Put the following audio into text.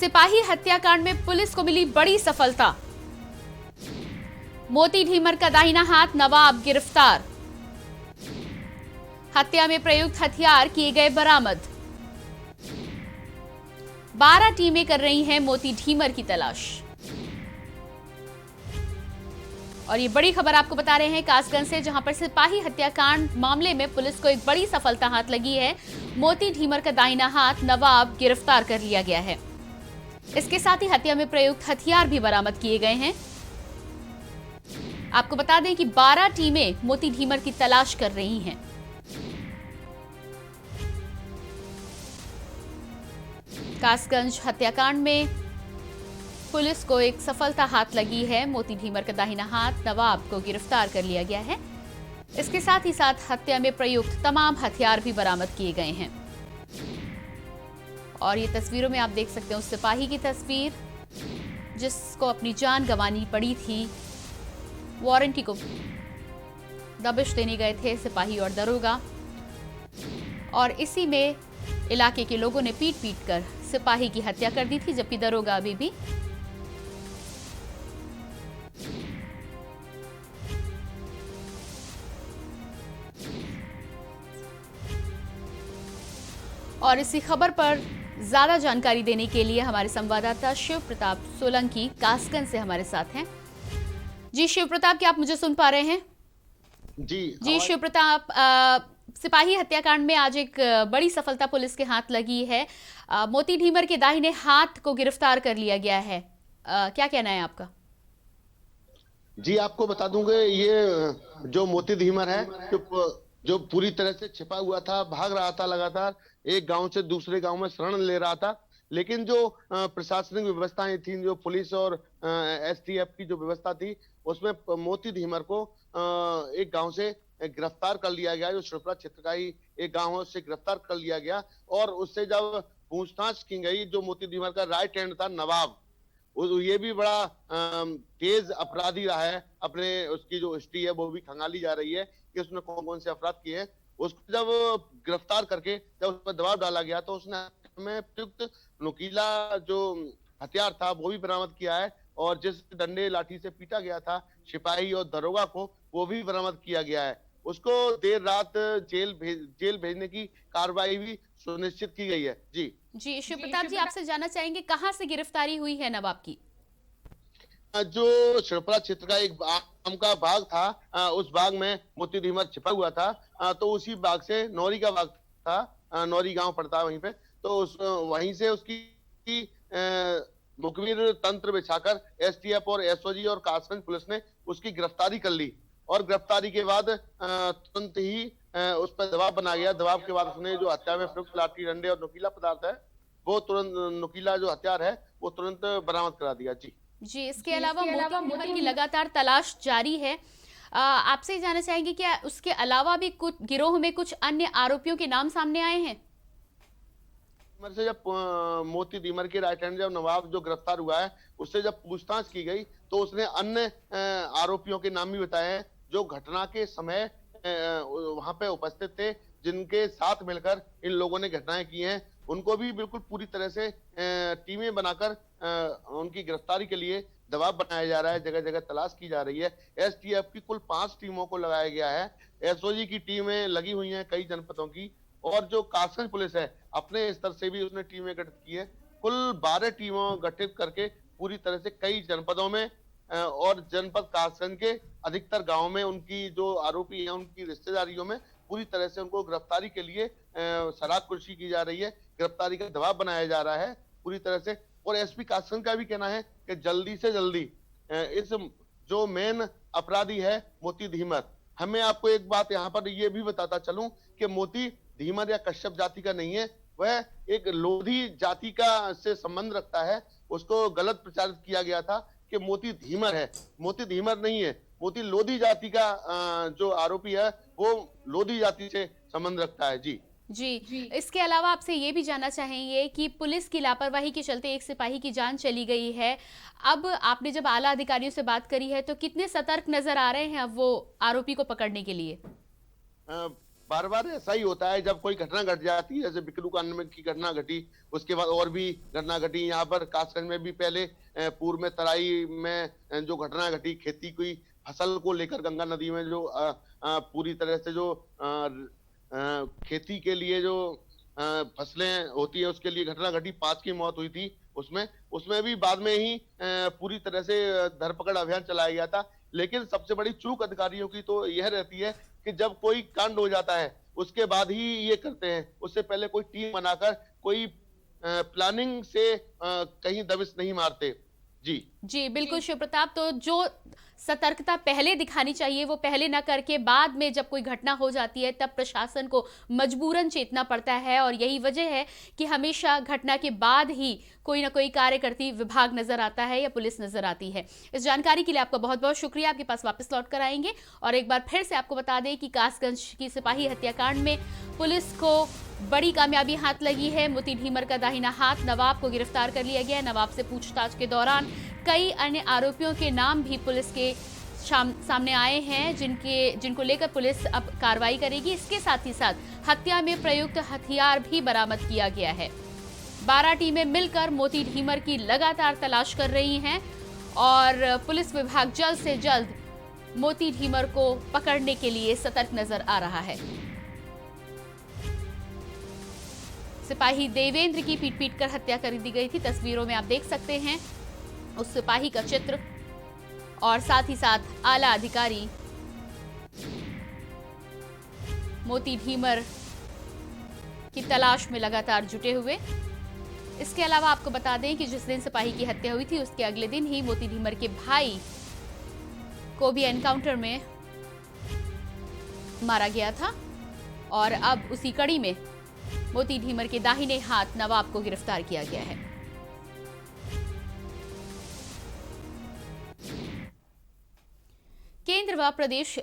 सिपाही हत्याकांड में पुलिस को मिली बड़ी सफलता। मोती ढीमर का दाहिना हाथ नवाब गिरफ्तार। हत्या में प्रयुक्त हथियार किए गए बरामद। 12 टीमें कर रही हैं मोती ढीमर की तलाश। और ये बड़ी खबर आपको बता रहे हैं कासगंज से, जहां पर सिपाही हत्याकांड मामले में पुलिस को एक बड़ी सफलता हाथ लगी है। मोती ढीमर का दाहिना हाथ नवाब गिरफ्तार कर लिया गया है। इसके साथ ही हत्या में प्रयुक्त हथियार भी बरामद किए गए हैं। आपको बता दें कि 12 टीमें मोती ढीमर की तलाश कर रही हैं। कासगंज हत्याकांड में पुलिस को एक सफलता हाथ लगी है। मोती ढीमर का दाहिना हाथ नवाब को गिरफ्तार कर लिया गया है। इसके साथ ही साथ हत्या में प्रयुक्त तमाम हथियार भी बरामद किए गए हैं। और ये तस्वीरों में आप देख सकते हैं उस सिपाही की तस्वीर जिसको अपनी जान गंवानी पड़ी थी। वारंटी को दबिश देने गए थे सिपाही और दरोगा, और इसी में इलाके के लोगों ने पीट पीट कर सिपाही की हत्या कर दी थी, जबकि दरोगा अभी भी और इसी खबर पर ज्यादा जानकारी देने के लिए हमारे संवाददाता शिव प्रताप सोलंकी कासगंज से हमारे साथ हैं। जी शिव प्रताप, क्या आप मुझे सुन पा रहे हैं? जी शिव प्रताप, सिपाही हत्याकांड में आज एक बड़ी सफलता पुलिस के हाथ लगी है। मोती ढीमर के दाहिने हाथ को गिरफ्तार कर लिया गया है। क्या कहना है आपका? जी, आपको बता दूंगा, ये जो मोती ढीमर है जो पूरी तरह से छिपा हुआ था, भाग रहा था, लगातार एक गांव से दूसरे गांव में शरण ले रहा था। लेकिन जो प्रशासनिक व्यवस्थाएं थी, जो पुलिस और एसटीएफ की जो व्यवस्था थी, उसमें मोती ढीमर को एक गांव से गिरफ्तार कर लिया गया। जो शिवपुरा क्षेत्र का ही एक गांव है, उससे गिरफ्तार कर लिया गया। और उससे जब पूछताछ की गई, जो मोती ढीमर का राइट हैंड था नवाब, ये भी बड़ा तेज अपराधी रहा है। अपने उसकी जो हिस्ट्री है वो भी खंगाली जा रही है कि उसने कौन कौन से अपराध किए हैं। उसको जब गिरफ्तार करके जब उस पर दबाव डाला गया तो उसने में प्रयुक्त नुकीला जो हथियार था वो भी बरामद किया है। और जिस डंडे लाठी से पीटा गया था सिपाही और दरोगा को, वो भी बरामद किया गया है। उसको देर रात जेल भेजने की कार्रवाई भी सुनिश्चित की गई है। जी शिव प्रताप जी, आपसे जानना चाहेंगे कहां से गिरफ्तारी हुई है नवाब की? जो शिवपुरा क्षेत्र का एक आम का बाग था, उस बाग में मोती ढीमर छिपा हुआ था। तो उसी बाग से, नौरी का बाग था, नौरी गांव पड़ता है वहीं पे, तो वहीं से उसकी मुखबिर तंत्र बिछाकर एसटीएफ और एसओजी और कासगंज पुलिस ने उसकी गिरफ्तारी कर ली। और गिरफ्तारी के बाद तुरंत ही उस पर दबाव बना गया। दबाव के बाद उसने जो हत्या में प्रयुक्त लाठी, डंडे और नुकीला पदार्थ है, वो तुरंत, नुकीला जो हथियार है वो तुरंत बरामद करा दिया। जी, इसके अलावा मोती ढीमर की लगातार तलाश जारी है। आपसे जानना चाहेंगे क्या उसके अलावा भी कुछ गिरोह में कुछ अन्य आरोपियों के नाम सामने आए हैं? से जब मोती ढीमर के राइट हैंड जब नवाब जो गिरफ्तार हुआ है, उससे जब पूछताछ की गई तो उसने अन्य आरोपियों के नाम भी बताए हैं जो घटना के समय वहां पे उपस्थित थे, जिनके साथ मिलकर इन लोगों ने घटनाएं की हैं। उनको भी बिल्कुल पूरी तरह से टीमें बनाकर उनकी गिरफ्तारी के लिए दबाव बनाया जा रहा है। जगह जगह तलाश की जा रही है। एसटीएफ की कुल 5 टीमों को लगाया गया है। एसओजी की टीमें लगी हुई हैं कई जनपदों की, और जो कासगंज पुलिस है अपने स्तर से भी उसने टीमें गठित की है। कुल 12 टीमों गठित करके पूरी तरह से कई जनपदों में और जनपद कासगंज के अधिकतर गांवों में उनकी जो आरोपी हैं उनकी रिश्तेदारियों में पूरी तरह से उनको गिरफ्तारी के लिए शराब कुर्सी की जा रही है। गिरफ्तारी का दबाव बनाया जा रहा है पूरी तरह से। और एसपी कासगंज का भी कहना है कि जल्दी से जल्दी इस जो मेन अपराधी है मोती ढीमर, हमें आपको एक बात यहाँ पर ये भी बताता चलूं कि मोती ढीमर या कश्यप जाति का नहीं है, वह एक लोधी जाति का से संबंध रखता है। उसको गलत प्रचारित किया गया था कि मोती ढीमर है, मोती ढीमर नहीं है। मोती लोधी जाति का जो आरोपी है वो लोधी जाति से संबंध रखता है। जी, इसके अलावा आपसे ये भी जानना चाहेंगे कि पुलिस की लापरवाही के चलते एक सिपाही की जान चली गई है। अब आपने जब आला अधिकारियों से बात करी है तो कितने सतर्क नजर आ रहे हैं अब वो आरोपी को पकड़ने के लिए? बार बार ऐसा ही होता है जब कोई घटना घट जाती है, जैसे बिकरू कांड में की घटना घटी, उसके बाद और भी घटना घटी। यहाँ पर कासगंज में भी पहले पूर्व में तराई में जो घटना घटी, खेती की फसल को लेकर गंगा नदी में जो पूरी तरह से जो खेती के लिए जो फसलें होती है उसके लिए घटना घटी, 5 की मौत हुई थी उसमें। उसमें भी बाद में ही पूरी तरह से धरपकड़ अभियान चलाया गया था। लेकिन सबसे बड़ी चूक अधिकारियों की तो यह रहती है कि जब कोई कांड हो जाता है उसके बाद ही ये करते हैं, उससे पहले कोई टीम बनाकर कोई प्लानिंग से कहीं दबिश नहीं मारते। जी जी बिल्कुल शिव प्रताप, तो जो सतर्कता पहले दिखानी चाहिए वो पहले ना करके बाद में जब कोई घटना हो जाती है तब प्रशासन को मजबूरन चेतना पड़ता है, और यही वजह है कि हमेशा घटना के बाद ही कोई ना कोई कार्य करती विभाग नजर आता है या पुलिस नजर आती है। इस जानकारी के लिए आपका बहुत बहुत शुक्रिया, आपके पास वापस लौट कर आएंगे। और एक बार फिर से आपको बता दें कि कासगंज की सिपाही हत्याकांड में पुलिस को बड़ी कामयाबी हाथ लगी है। मोती ढीमर का दाहिना हाथ नवाब को गिरफ्तार कर लिया गया है। नवाब से पूछताछ के दौरान कई अन्य आरोपियों के नाम भी पुलिस के सामने आए हैं, जिनको लेकर पुलिस अब कार्रवाई करेगी। इसके साथ ही साथ हत्या में प्रयुक्त हथियार भी बरामद किया गया है। 12 टीमें मिलकर मोती ढीमर की लगातार तलाश कर रही हैं और पुलिस विभाग जल्द से जल्द मोती ढीमर को पकड़ने के लिए सतर्क नजर आ रहा है। सिपाही देवेंद्र की पीट कर हत्या कर दी गई थी। तस्वीरों में आप देख सकते हैं उस सिपाही का चित्र, और साथ ही साथ आला अधिकारी मोती ढीमर की तलाश में लगातार जुटे हुए। इसके अलावा आपको बता दें कि जिस दिन सिपाही की हत्या हुई थी उसके अगले दिन ही मोती ढीमर के भाई को भी एनकाउंटर में मारा गया था, और अब उसी कड़ी में मोती ढीमर के दाहिने हाथ नवाब को गिरफ्तार किया गया है। केंद्र व प्रदेश